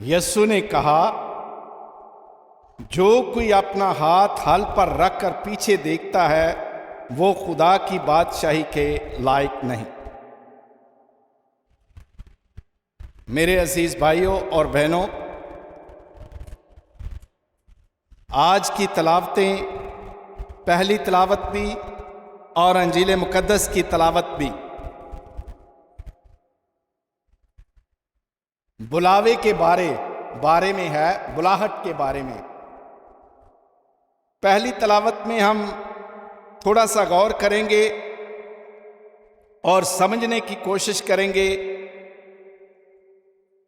یسوع نے کہا، جو کوئی اپنا ہاتھ ہل پر رکھ کر پیچھے دیکھتا ہے وہ خدا کی بادشاہی کے لائق نہیں۔ میرے عزیز بھائیوں اور بہنوں، آج کی تلاوتیں، پہلی تلاوت بھی اور انجیل مقدس کی تلاوت بھی بلاوے کے بارے میں ہے، بلاہٹ کے بارے میں۔ پہلی تلاوت میں ہم تھوڑا سا غور کریں گے اور سمجھنے کی کوشش کریں گے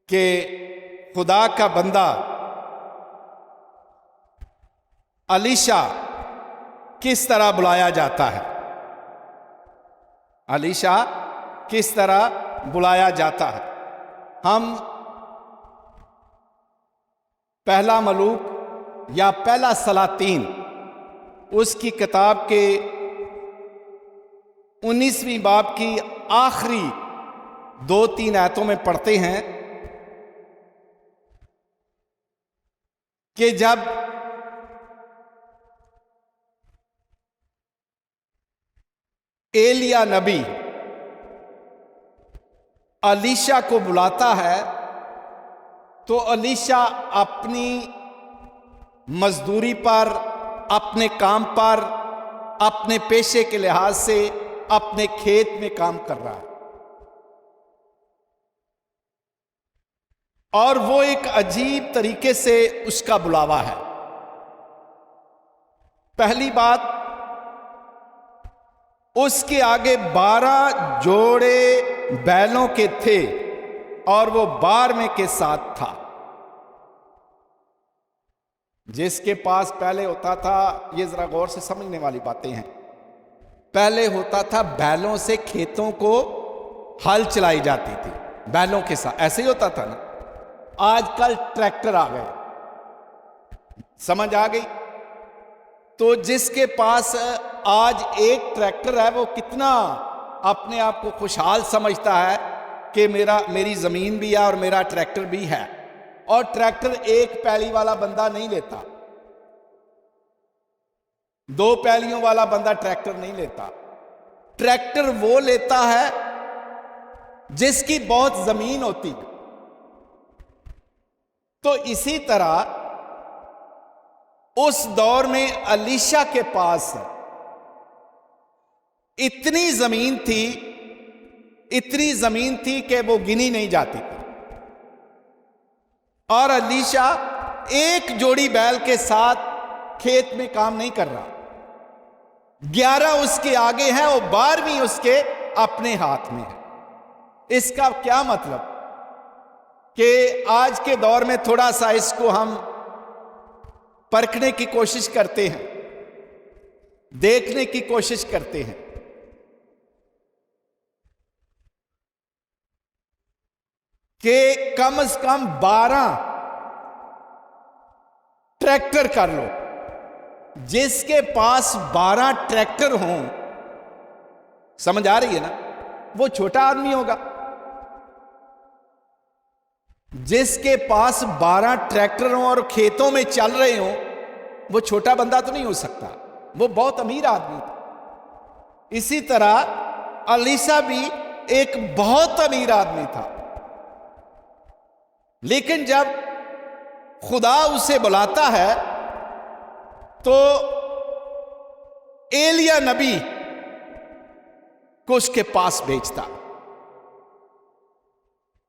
کہ خدا کا بندہ الیشا کس طرح بلایا جاتا ہے، الیشا کس طرح بلایا جاتا ہے۔ ہم پہلا ملوک یا پہلا سلاطین اس کی کتاب کے 19ویں باب کی آخری 2-3 آیتوں میں پڑھتے ہیں کہ جب ایلیا نبی الیشا کو بلاتا ہے تو الیشا اپنی مزدوری پر، اپنے کام پر، اپنے پیشے کے لحاظ سے اپنے کھیت میں کام کر رہا ہے، اور وہ ایک عجیب طریقے سے اس کا بلاوا ہے۔ پہلی بات، اس کے آگے 12 جوڑے بیلوں کے تھے اور وہ 12ویں کے ساتھ تھا۔ جس کے پاس پہلے ہوتا تھا، یہ ذرا غور سے سمجھنے والی باتیں ہیں، پہلے ہوتا تھا بیلوں سے کھیتوں کو ہل چلائی جاتی تھی، بیلوں کے ساتھ ایسے ہی ہوتا تھا نا۔ آج کل ٹریکٹر آ گئے، سمجھ آ گئی؟ تو جس کے پاس آج ایک ٹریکٹر ہے وہ کتنا اپنے آپ کو خوشحال سمجھتا ہے کہ میری زمین بھی ہے اور میرا ٹریکٹر بھی ہے۔ اور ٹریکٹر ایک پیلی والا بندہ نہیں لیتا، 2 پیلیوں والا بندہ ٹریکٹر نہیں لیتا۔ ٹریکٹر وہ لیتا ہے جس کی بہت زمین ہوتی۔ تو اسی طرح اس دور میں الیشا کے پاس اتنی زمین تھی کہ وہ گنی نہیں جاتی تھی، اور الیشا ایک جوڑی بیل کے ساتھ کھیت میں کام نہیں کر رہا، 11 اس کے آگے ہیں اور 12ویں اس کے اپنے ہاتھ میں ہے۔ اس کا کیا مطلب کہ آج کے دور میں تھوڑا سا اس کو ہم پرکھنے کی کوشش کرتے ہیں، دیکھنے کی کوشش کرتے ہیں کہ کم از کم 12 ٹریکٹر کر لو۔ جس کے پاس 12 ٹریکٹر ہوں، سمجھ آ رہی ہے نا، وہ چھوٹا آدمی ہوگا۔ جس کے پاس 12 ٹریکٹر ہوں اور کھیتوں میں چل رہے ہوں، وہ چھوٹا بندہ تو نہیں ہو سکتا، وہ بہت امیر آدمی تھا۔ اسی طرح الیشا بھی ایک بہت امیر آدمی تھا، لیکن جب خدا اسے بلاتا ہے تو ایلیا نبی کو اس کے پاس بھیجتا۔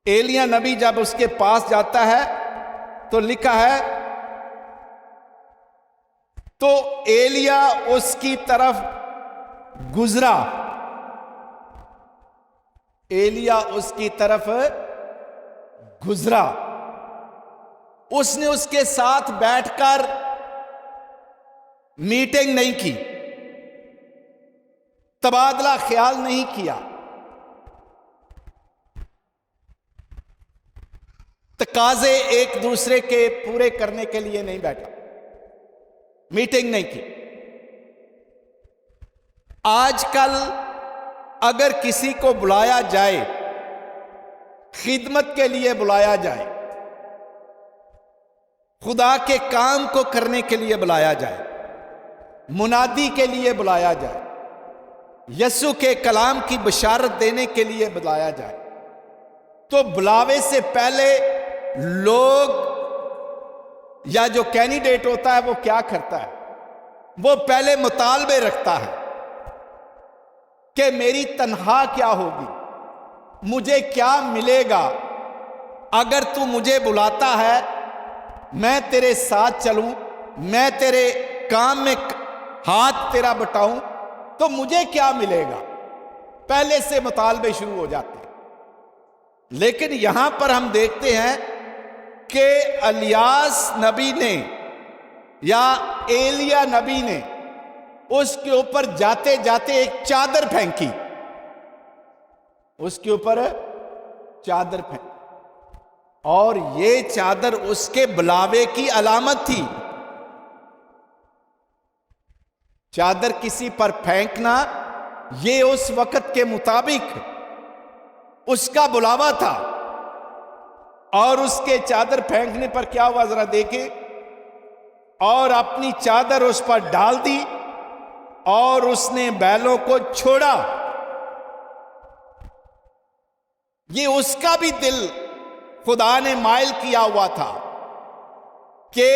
ایلیا نبی جب اس کے پاس جاتا ہے تو لکھا ہے، تو ایلیا اس کی طرف گزرا، ایلیا اس کی طرف گزرا، اس نے اس کے ساتھ بیٹھ کر میٹنگ نہیں کی، تبادلہ خیال نہیں کیا، تقاضے ایک دوسرے کے پورے کرنے کے لیے نہیں بیٹھا، میٹنگ نہیں کی۔ آج کل اگر کسی کو بلایا جائے، خدمت کے لیے بلایا جائے، خدا کے کام کو کرنے کے لیے بلایا جائے، منادی کے لیے بلایا جائے، یسوع کے کلام کی بشارت دینے کے لیے بلایا جائے، تو بلاوے سے پہلے لوگ یا جو کینڈیڈیٹ ہوتا ہے وہ کیا کرتا ہے؟ وہ پہلے مطالبے رکھتا ہے کہ میری تنخواہ کیا ہوگی، مجھے کیا ملے گا اگر تو مجھے بلاتا ہے، میں تیرے ساتھ چلوں، میں تیرے کام میں ہاتھ تیرا بٹاؤں تو مجھے کیا ملے گا؟ پہلے سے مطالبے شروع ہو جاتے ہیں۔ لیکن یہاں پر ہم دیکھتے ہیں کہ الیاس نبی نے یا ایلیا نبی نے اس کے اوپر جاتے جاتے ایک چادر پھینکی، اس کے اوپر چادر پھینکی، اور یہ چادر اس کے بلاوے کی علامت تھی۔ چادر کسی پر پھینکنا یہ اس وقت کے مطابق اس کا بلاوا تھا، اور اس کے چادر پھینکنے پر کیا ہوا ذرا دیکھیں، اور اپنی چادر اس پر ڈال دی اور اس نے بیلوں کو چھوڑا۔ یہ اس کا بھی دل خدا نے مائل کیا ہوا تھا کہ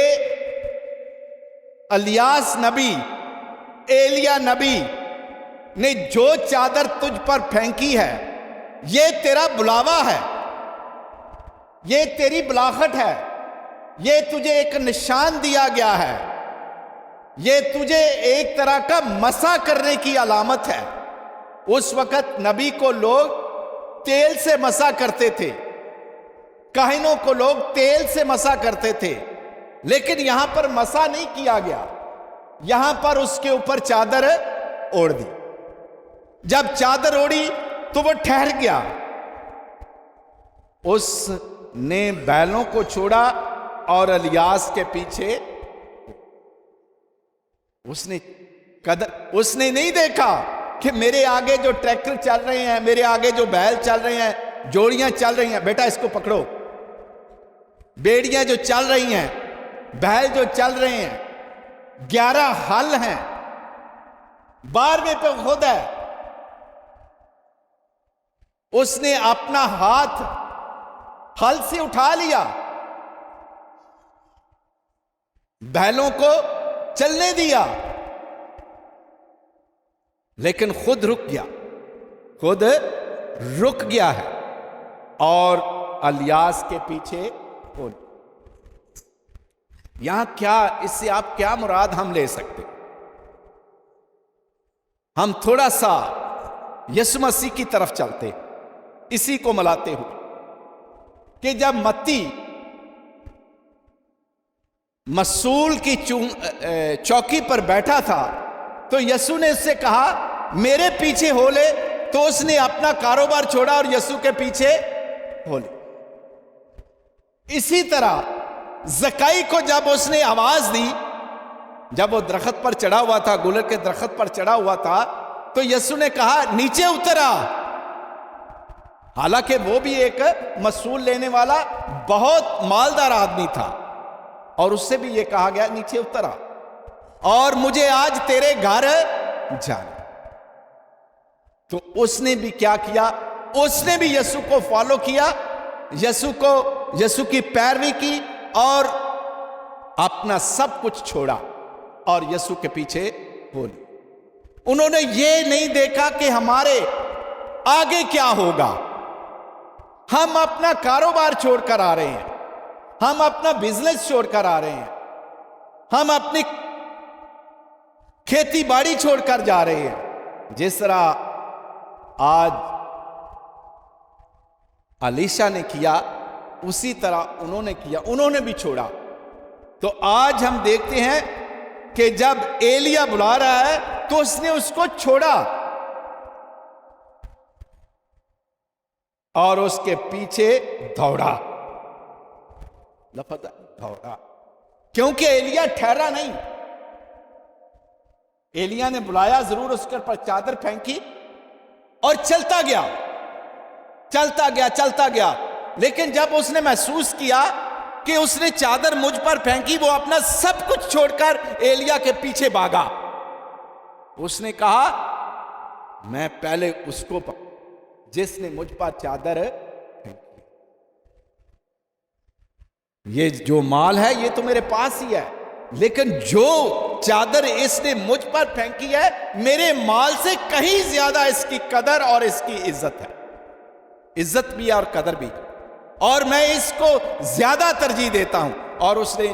الیاس نبی، ایلیا نبی نے جو چادر تجھ پر پھینکی ہے یہ تیرا بلاوا ہے، یہ تیری بلاغت ہے، یہ تجھے ایک نشان دیا گیا ہے، یہ تجھے ایک طرح کا مسح کرنے کی علامت ہے۔ اس وقت نبی کو لوگ تیل سے مسح کرتے تھے، کاہنوں کو لوگ تیل سے مسح کرتے تھے، لیکن یہاں پر مسح نہیں کیا گیا، یہاں پر اس کے اوپر چادر اوڑھ دی۔ جب چادر اوڑھی تو وہ ٹھہر گیا، اس نے بیلوں کو چھوڑا اور الیاس کے پیچھے اس نے نہیں دیکھا کہ میرے آگے جو ٹریکٹر چل رہے ہیں، میرے آگے جو بیل چل رہے ہیں، جوڑیاں چل رہی ہیں، بیٹا اس کو پکڑو، بیڑیاں جو چل رہی ہیں، بیل جو چل رہے ہیں، 11 ہل ہیں، 12ویں پہ خود ہے۔ اس نے اپنا ہاتھ ہل سے اٹھا لیا، بیلوں کو چلنے دیا، لیکن خود رک گیا ہے اور الیاس کے پیچھے ہو۔ یہاں کیا، اس سے آپ کیا مراد ہم لے سکتے؟ ہم تھوڑا سا یسوع مسیح کی طرف چلتے، اسی کو ملاتے ہوئے کہ جب متی مسئول کی چوکی پر بیٹھا تھا تو یسوع نے اس سے کہا میرے پیچھے ہو لے، تو اس نے اپنا کاروبار چھوڑا اور یسوع کے پیچھے ہو لے۔ اسی طرح زکائی کو جب اس نے آواز دی، جب وہ درخت پر چڑھا ہوا تھا، گلر کے درخت پر چڑھا ہوا تھا، تو یسوع نے کہا نیچے اتر آ۔ حالانکہ وہ بھی ایک مسئول لینے والا بہت مالدار آدمی تھا، اور اس سے بھی یہ کہا گیا نیچے اتر آ اور مجھے آج تیرے گھر جانا۔ تو اس نے بھی کیا کیا؟ اس نے بھی یسوع کو فالو کیا، یسوع کی پیروی کی اور اپنا سب کچھ چھوڑا اور یسوع کے پیچھے ہو لی۔ انہوں نے یہ نہیں دیکھا کہ ہمارے آگے کیا ہوگا، ہم اپنا کاروبار چھوڑ کر آ رہے ہیں، ہم اپنا بزنس چھوڑ کر آ رہے ہیں، ہم اپنی کھیتی باڑی چھوڑ کر جا رہے ہیں۔ جس طرح آج الیشا نے کیا، اسی طرح انہوں نے کیا، انہوں نے بھی چھوڑا۔ تو آج ہم دیکھتے ہیں کہ جب ایلیا بلا رہا ہے تو اس نے اس کو چھوڑا اور اس کے پیچھے دوڑا، لفظ دوڑا، کیونکہ ایلیا ٹھہرا نہیں۔ ایلیا نے بلایا ضرور، اس کے پر چادر پھینکی اور چلتا گیا، لیکن جب اس نے محسوس کیا کہ اس نے چادر مجھ پر پھینکی، وہ اپنا سب کچھ چھوڑ کر ایلیا کے پیچھے بھاگا۔ اس نے کہا میں پہلے اس کو جس نے مجھ پر چادر پھینکی، یہ جو مال ہے یہ تو میرے پاس ہی ہے، لیکن جو چادر اس نے مجھ پر پھینکی ہے میرے مال سے کہیں زیادہ اس کی قدر اور اس کی عزت ہے، عزت بھی اور قدر بھی، اور میں اس کو زیادہ ترجیح دیتا ہوں۔ اور اس نے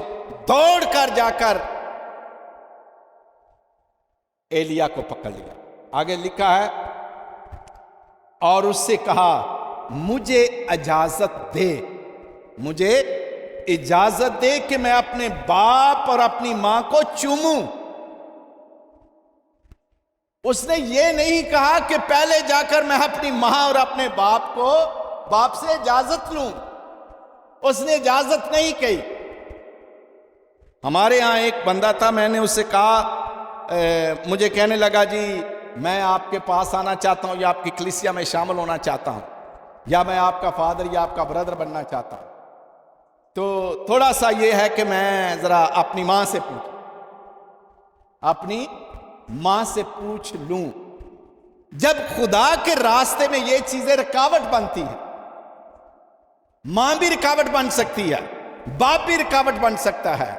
دوڑ کر جا کر ایلیا کو پکڑ لیا۔ آگے لکھا ہے اور اس سے کہا مجھے اجازت دے، مجھے اجازت دے کہ میں اپنے باپ اور اپنی ماں کو چوموں۔ اس نے یہ نہیں کہا کہ پہلے جا کر میں اپنی ماں اور اپنے باپ سے اجازت لوں، اس نے اجازت نہیں کہی۔ ہمارے ہاں ایک بندہ تھا، میں نے اس سے کہا مجھے کہنے لگا جی میں آپ کے پاس آنا چاہتا ہوں یا آپ کی کلیسیا میں شامل ہونا چاہتا ہوں، یا میں آپ کا فادر یا آپ کا برادر بننا چاہتا ہوں، تو تھوڑا سا یہ ہے کہ میں ذرا اپنی ماں سے پوچھ لوں۔ جب خدا کے راستے میں یہ چیزیں رکاوٹ بنتی ہیں، ماں بھی رکاوٹ بن سکتی ہے، باپ بھی رکاوٹ بن سکتا ہے،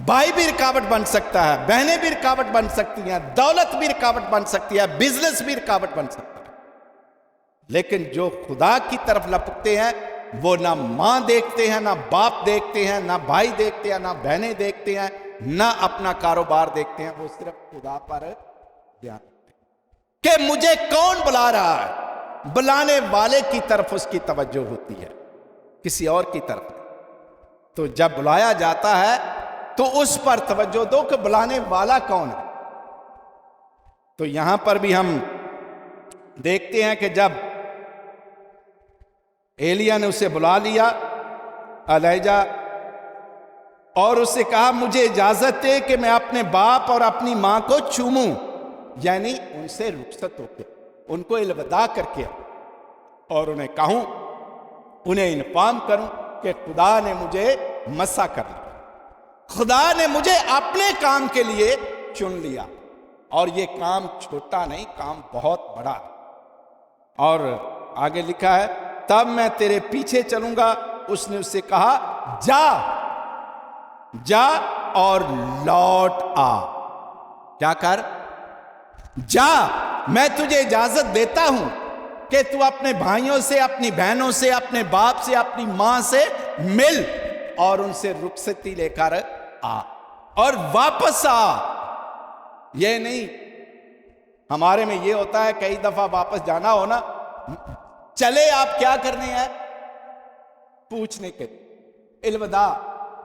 بھائی بھی رکاوٹ بن سکتا ہے، بہنیں بھی رکاوٹ بن سکتی ہیں، دولت بھی رکاوٹ بن سکتی ہے، بزنس بھی رکاوٹ بن سکتا ہے، لیکن جو خدا کی طرف لپکتے ہیں وہ نہ ماں دیکھتے ہیں، نہ باپ دیکھتے ہیں، نہ بھائی دیکھتے ہیں، نہ بہنیں دیکھتے ہیں، نہ اپنا کاروبار دیکھتے ہیں، وہ صرف خدا پر دھیان دیتے ہیں کہ مجھے کون بلا رہا ہے۔ بلانے والے کی طرف اس کی توجہ ہوتی ہے، کسی اور کی طرف نہیں۔ تو جب بلایا جاتا ہے تو اس پر توجہ دو کہ بلانے والا کون ہے۔ تو یہاں پر بھی ہم دیکھتے ہیں کہ جب ایلیا نے اسے بلا لیا الیجا، اور اس سے کہا مجھے اجازت دے کہ میں اپنے باپ اور اپنی ماں کو چوموں، یعنی ان سے رخصت ہو کے ان کو الوداع کر کے اور انہیں انفارم کروں کہ خدا نے مجھے مسا کر لیا، خدا نے مجھے اپنے کام کے لیے چن لیا، اور یہ کام چھوٹا نہیں، کام بہت بڑا ہے۔ اور آگے لکھا ہے تب میں تیرے پیچھے چلوں گا۔ اس نے اس سے کہا جا اور لوٹ آ۔ کیا کر؟ جا، میں تجھے اجازت دیتا ہوں کہ تو اپنے بھائیوں سے، اپنی بہنوں سے، اپنے باپ سے، اپنی ماں سے مل اور ان سے رخصتی لے کر آ اور واپس آ۔ یہ نہیں، ہمارے میں یہ ہوتا ہے کئی دفعہ واپس جانا ہو نا، چلے آپ کیا کرنے ہیں؟ پوچھنے کے لیے، الوداع،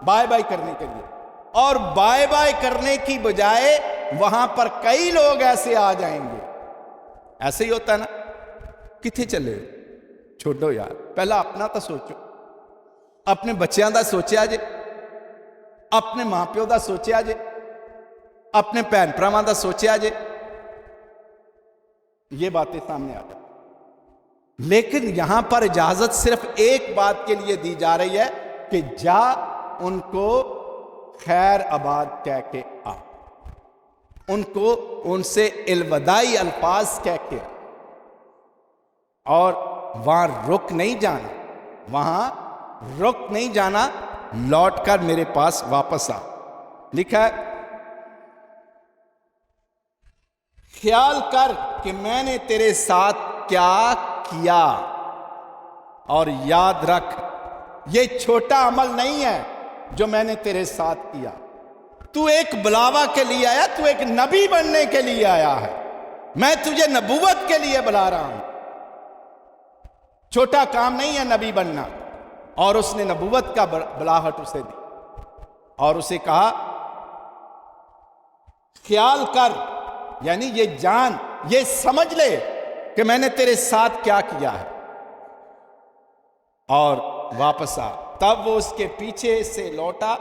بائے بائے کرنے کے لیے، اور بائے بائے کرنے کی بجائے وہاں پر کئی لوگ ایسے آ جائیں گے، ایسے ہی ہوتا ہے نا، کتنے چلے چھوڑو یار، پہلا اپنا تو سوچو، اپنے بچیاں دا سوچیا جے، اپنے ماں پیو دا سوچیا جے، اپنے بہن بھراواں دا سوچیا جے، یہ باتیں سامنے آ جائیں۔ لیکن یہاں پر اجازت صرف ایک بات کے لیے دی جا رہی ہے کہ جا ان کو خیر آباد کہہ کے آ، ان کو ان سے الوداعی الفاظ کہہ کے، اور وہاں رک نہیں جانا، وہاں رک نہیں جانا، لوٹ کر میرے پاس واپس آ۔ لکھا ہے خیال کر کہ میں نے تیرے ساتھ کیا کیا، اور یاد رکھ یہ چھوٹا عمل نہیں ہے جو میں نے تیرے ساتھ کیا۔ تو ایک بلاوا کے لیے آیا، تو ایک نبی بننے کے لیے آیا ہے، میں تجھے نبوت کے لیے بلا رہا ہوں۔ چھوٹا کام نہیں ہے نبی بننا، اور اس نے نبوت کا بلاہٹ اسے دی، اور اسے کہا خیال کر، یعنی یہ جان، یہ سمجھ لے کہ میں نے تیرے ساتھ کیا کیا ہے، اور واپس آ۔ تب وہ اس کے پیچھے سے لوٹا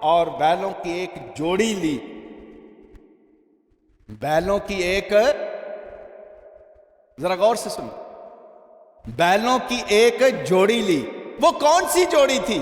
اور بیلوں کی ایک جوڑی لی، بیلوں کی ایک، ذرا غور سے سنو، بیلوں کی ایک جوڑی لی۔ وہ کون سی جوڑی تھی؟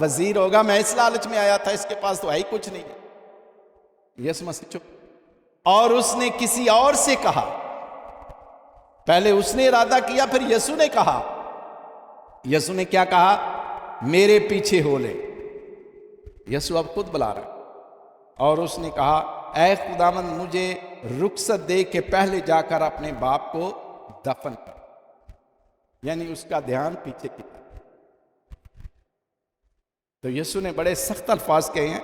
وزیر ہوگا، میں اس لالچ میں آیا تھا، اس کے پاس تو ہے ہی کچھ نہیں ہے۔ یسوع مسیح چپ۔ اور اس نے کسی اور سے کہا، پہلے اس نے ارادہ کیا، پھر یسوع نے کہا۔ یسوع نے کیا کہا؟ میرے پیچھے ہو لے۔ یسوع اب خود بلا رہا، اور اس نے کہا اے خداوند مجھے رخصت دے کہ پہلے جا کر اپنے باپ کو دفن کر، یعنی اس کا دھیان پیچھے کی طرف۔ تو یسوع نے بڑے سخت الفاظ کہے ہیں۔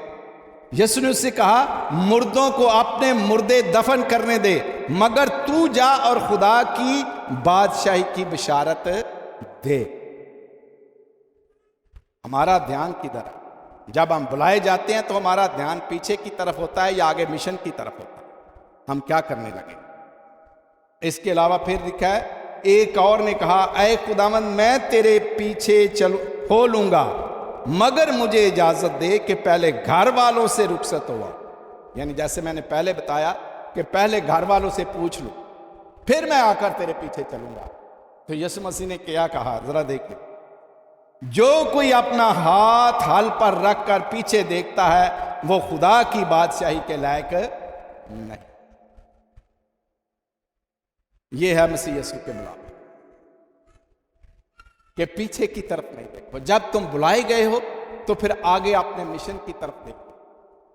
یسوع نے اس سے کہا مردوں کو اپنے مردے دفن کرنے دے، مگر تو جا اور خدا کی بادشاہی کی بشارت دے۔ ہمارا دھیان کدھر ہے؟ جب ہم بلائے جاتے ہیں تو ہمارا دھیان پیچھے کی طرف ہوتا ہے یا آگے مشن کی طرف ہوتا ہے؟ ہم کیا کرنے لگے؟ اس کے علاوہ پھر لکھا ہے ایک اور نے کہا اے خداوند میں تیرے پیچھے ہو لوں گا، مگر مجھے اجازت دے کہ پہلے گھر والوں سے رخصت ہوا۔ یعنی جیسے میں نے پہلے بتایا کہ پہلے گھر والوں سے پوچھ لوں، پھر میں آ کر تیرے پیچھے چلوں گا۔ تو یسوع مسیح نے کیا کہا؟ ذرا دیکھیں، جو کوئی اپنا ہاتھ حل پر رکھ کر پیچھے دیکھتا ہے وہ خدا کی بادشاہی کے لائق نہیں۔ یہ ہے مسیح یسوع کے ملابق کہ پیچھے کی طرف نہیں دیکھو۔ جب تم بلائے گئے ہو تو پھر آگے اپنے مشن کی طرف دیکھو،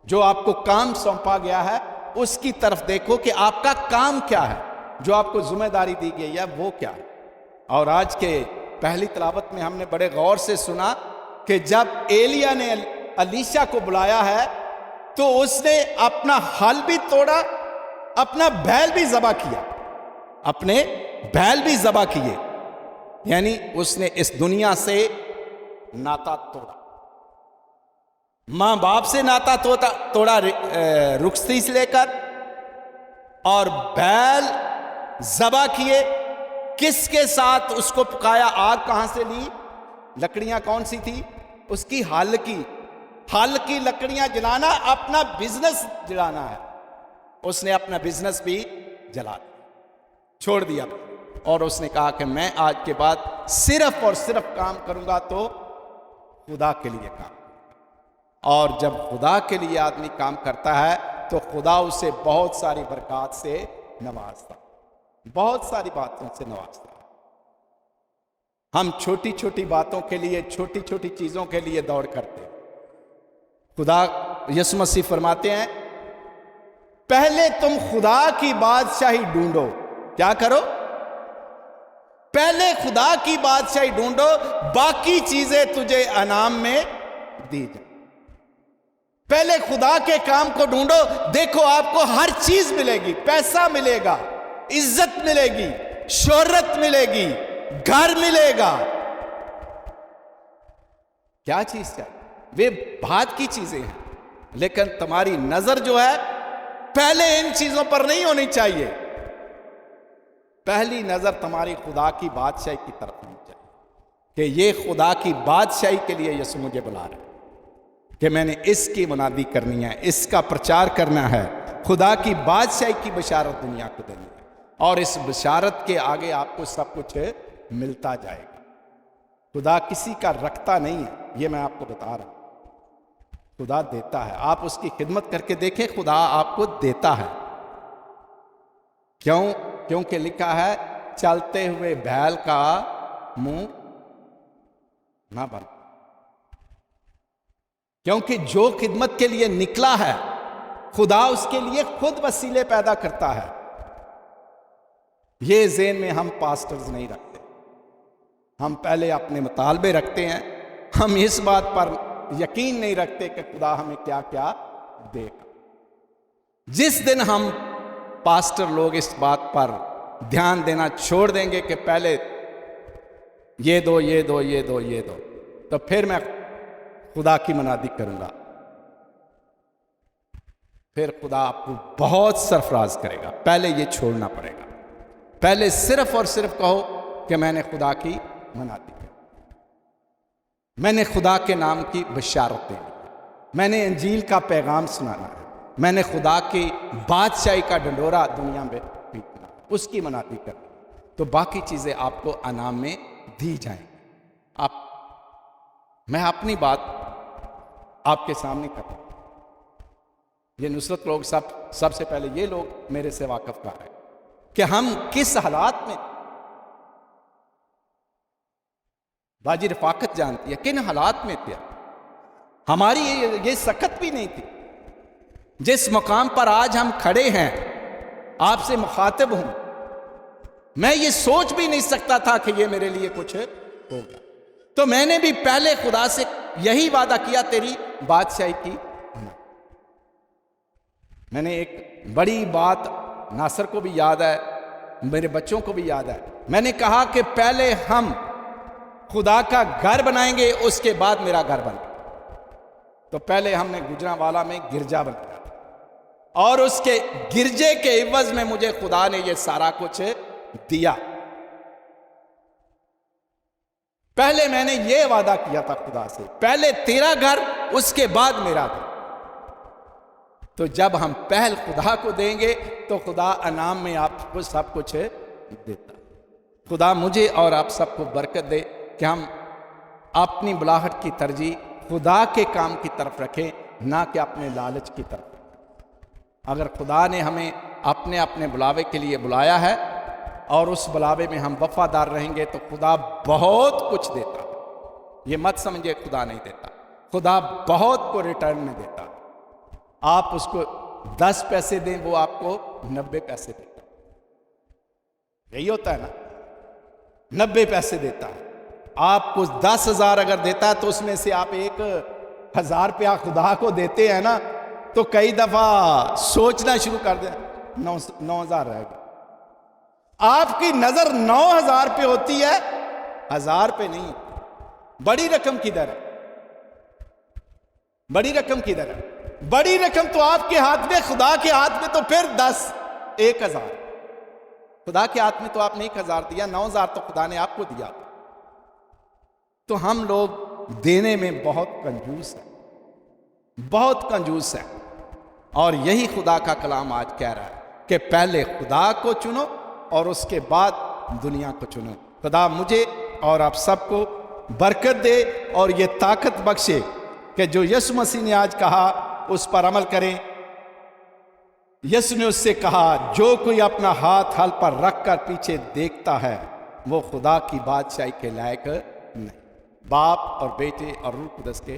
جو آپ کو کام سونپا گیا ہے اس کی طرف دیکھو کہ آپ کا کام کیا ہے، جو آپ کو ذمہ داری دی گئی ہے وہ کیا ہے۔ اور آج کے پہلی تلاوت میں ہم نے بڑے غور سے سنا کہ جب ایلیا نے الیشا کو بلایا ہے تو اس نے اپنا حل بھی توڑا، اپنا بیل بھی ذبح کیا، اپنے بیل بھی ذبح کیے، یعنی اس نے اس دنیا سے ناتا توڑا، ماں باپ سے ناتا توڑا رخصتی سے لے کر، اور بیل ذبح کیے۔ کس کے ساتھ اس کو پکایا؟ آگ کہاں سے لی؟ لکڑیاں کون سی تھی؟ اس کی حل کی لکڑیاں جلانا اپنا بزنس جلانا ہے۔ اس نے اپنا بزنس بھی جلا دیا، چھوڑ دیا، اور اس نے کہا کہ میں آج کے بعد صرف اور صرف کام کروں گا تو خدا کے لیے کام۔ اور جب خدا کے لیے آدمی کام کرتا ہے تو خدا اسے بہت ساری برکات سے نوازتا، بہت ساری باتوں سے نوازتا۔ ہم چھوٹی چھوٹی باتوں کے لیے، چھوٹی چھوٹی چیزوں کے لیے دوڑ کرتے ہیں۔ خدا یسوع مسیح فرماتے ہیں پہلے تم خدا کی بادشاہی ڈھونڈو۔ کیا کرو؟ پہلے خدا کی بادشاہی ڈھونڈو، باقی چیزیں تجھے انعام میں دی جائیں۔ پہلے خدا کے کام کو ڈھونڈو، دیکھو آپ کو ہر چیز ملے گی، پیسہ ملے گا، عزت ملے گی، شہرت ملے گی، گھر ملے گا۔ کیا چیز چاہیے؟ وہ بات کی چیزیں ہیں، لیکن تمہاری نظر جو ہے پہلے ان چیزوں پر نہیں ہونی چاہیے۔ پہلی نظر تمہاری خدا کی بادشاہی کی طرف ہونی چاہیے کہ یہ خدا کی بادشاہی کے لیے یسوع مجھے بلا رہا ہے کہ میں نے اس کی منادی کرنی ہے، اس کا پرچار کرنا ہے، خدا کی بادشاہی کی بشارت دنیا کو دینی ہے، اور اس بشارت کے آگے آپ کو سب کچھ ملتا جائے گا۔ خدا کسی کا رکھتا نہیں ہے، یہ میں آپ کو بتا رہا ہوں، خدا دیتا ہے۔ آپ اس کی خدمت کر کے دیکھیں، خدا آپ کو دیتا ہے۔ کیونکہ لکھا ہے چلتے ہوئے بیل کا منہ نہ بند، کیونکہ جو خدمت کے لیے نکلا ہے خدا اس کے لیے خود وسیلے پیدا کرتا ہے۔ یہ ذہن میں ہم پاسٹرز نہیں رکھتے، ہم پہلے اپنے مطالبے رکھتے ہیں، ہم اس بات پر یقین نہیں رکھتے کہ خدا ہمیں کیا کیا دے گا۔ جس دن ہم پاسٹر لوگ اس بات پر دھیان دینا چھوڑ دیں گے کہ پہلے یہ دو یہ دو یہ دو یہ دو، تو پھر میں خدا کی منادی کروں گا، پھر خدا آپ کو بہت سرفراز کرے گا۔ پہلے یہ چھوڑنا پڑے گا، پہلے صرف اور صرف کہو کہ میں نے خدا کی منادی کی، میں نے خدا کے نام کی بشارت دینی ہے، میں نے انجیل کا پیغام سنانا ہے، میں نے خدا کی بادشاہی کا ڈنڈورا دنیا میں پیٹنا ہے، اس کی منادی کرنا ہے، تو باقی چیزیں آپ کو انعام میں دی جائیں۔ میں اپنی بات آپ کے سامنے کرتا ہوں۔ یہ نصرت لوگ سب سے پہلے یہ لوگ میرے سے واقف کر رہے ہیں کہ ہم کس حالات میں، باجی رفاقت جانتی ہے کن حالات میں تھے، ہماری یہ سکت بھی نہیں تھی۔ جس مقام پر آج ہم کھڑے ہیں آپ سے مخاطب ہوں، میں یہ سوچ بھی نہیں سکتا تھا کہ یہ میرے لیے کچھ ہوگا۔ تو میں نے بھی پہلے خدا سے یہی وعدہ کیا، تیری بادشاہی کی۔ میں نے ایک بڑی بات ناصر کو بھی یاد ہے، میرے بچوں کو بھی یاد ہے، میں نے کہا کہ پہلے ہم خدا کا گھر بنائیں گے، اس کے بعد میرا گھر بنے۔ تو پہلے ہم نے گجرانوالا میں گرجا بنایا، اور اس کے گرجے کے عوض میں مجھے خدا نے یہ سارا کچھ دیا۔ پہلے میں نے یہ وعدہ کیا تھا خدا سے، پہلے تیرا گھر، اس کے بعد میرا گھر۔ تو جب ہم پہل خدا کو دیں گے تو خدا انعام میں آپ کو سب کچھ دیتا۔ خدا مجھے اور آپ سب کو برکت دے کہ ہم اپنی بلاہٹ کی ترجیح خدا کے کام کی طرف رکھیں، نہ کہ اپنے لالچ کی طرف۔ اگر خدا نے ہمیں اپنے بلاوے کے لیے بلایا ہے اور اس بلاوے میں ہم وفادار رہیں گے تو خدا بہت کچھ دیتا۔ یہ مت سمجھے خدا نہیں دیتا، خدا بہت کو ریٹرن میں دیتا۔ آپ اس کو 10 پیسے دیں، وہ آپ کو 90 پیسے دیتا۔ یہی ہوتا ہے نا، 90 پیسے دیتا ہے۔ آپ کو 10,000 اگر دیتا ہے تو اس میں سے آپ 1,000 روپیہ خدا کو دیتے ہیں نا، تو کئی دفعہ سوچنا شروع کر دیں 9,000 رہے گا۔ آپ کی نظر 9,000 پہ ہوتی ہے، 1,000 پہ نہیں۔ بڑی رقم کدھر ہے؟ بڑی رقم کدھر ہے؟ بڑی رقم تو آپ کے ہاتھ میں، خدا کے ہاتھ میں تو پھر 1,000۔ خدا کے ہاتھ میں تو آپ نے 1,000 دیا، 9,000 تو خدا نے آپ کو دیا۔ تو ہم لوگ دینے میں بہت کنجوس ہیں، بہت کنجوس ہیں، اور یہی خدا کا کلام آج کہہ رہا ہے کہ پہلے خدا کو چنو اور اس کے بعد دنیا کو چنو۔ خدا مجھے اور آپ سب کو برکت دے اور یہ طاقت بخشے کہ جو یسوع مسیح نے آج کہا اس پر عمل کریں۔ یسوع نے اس سے کہا، جو کوئی اپنا ہاتھ ہل پر رکھ کر پیچھے دیکھتا ہے وہ خدا کی بادشاہی کے لائق نہیں۔ باپ اور بیٹے اور روح القدس کے